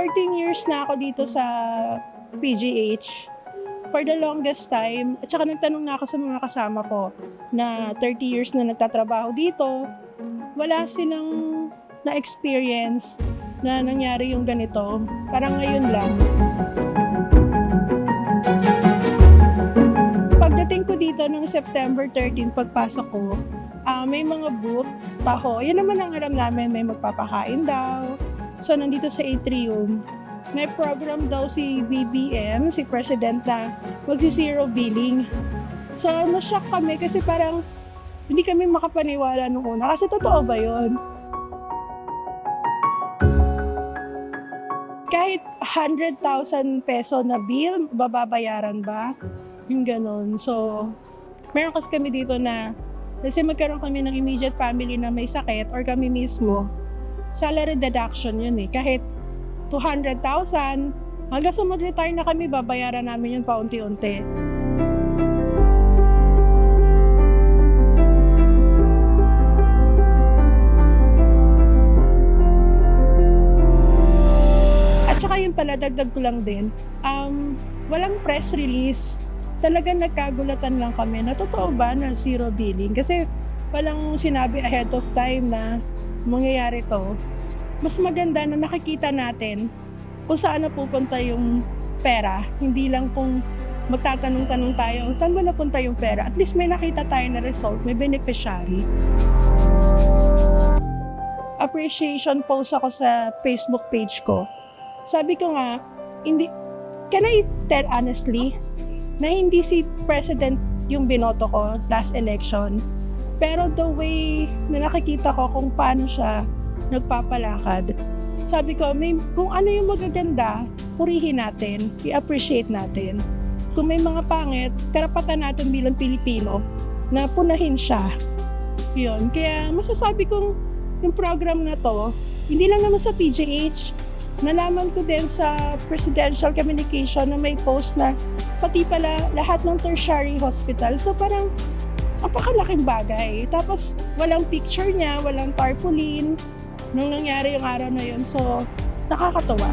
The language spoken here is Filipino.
14 years na ako dito sa PGH. For the longest time, at saka nagtanong na ako sa mga kasama ko na 30 years na nagtatrabaho dito, wala silang na-experience na nangyari yung ganito. Parang ngayon lang. Pagdating ko dito noong September 13, pagpasok ko, may mga booth, taho. Yan naman ang alam namin, may magpapakain daw. So, nandito sa atrium, may program daw si BBM, si President na magsi-zero billing. So, na-shock kami kasi parang hindi kami makapaniwala nung una. Kasi totoo ba yun? Kahit 100,000 peso na bill, bababayaran ba? Yung ganon. So, meron kasi kami dito na kasi magkaroon kami ng immediate family na may sakit or kami mismo, salary deduction yun eh. Kahit 200,000, hanggang sa mag-retire na kami, babayaran namin yun paunti-unti. At saka yun pala, dagdag ko lang din, walang press release. Talagang nagkagulatan lang kami na totoo ba na zero billing? Kasi walang sinabi ahead of time na mangyayari to. Mas maganda na nakikita natin kung saan napupunta yung pera. Hindi lang kung magtatanong-tanong tayo, saan ba napunta yung pera? At least may nakita tayo na result, may beneficiary. Appreciation post ako sa Facebook page ko. Sabi ko nga, can I tell honestly, na hindi si President yung binoto ko last election. Pero the way na nakikita ko kung paano siya nagpapalakad, sabi ko, kung ano yung magaganda, purihin natin, i-appreciate natin. Kung may mga pangit, karapatan natin bilang Pilipino na punahin siya. Yun. Kaya masasabi kong yung program na to, hindi lang naman sa PGH, nalaman ko din sa presidential communication na may post na pati pala lahat ng tertiary hospital. So parang napakalaking bagay. Tapos walang picture niya, walang tarpaulin nung nangyari yung araw na yun. So nakakatuwa.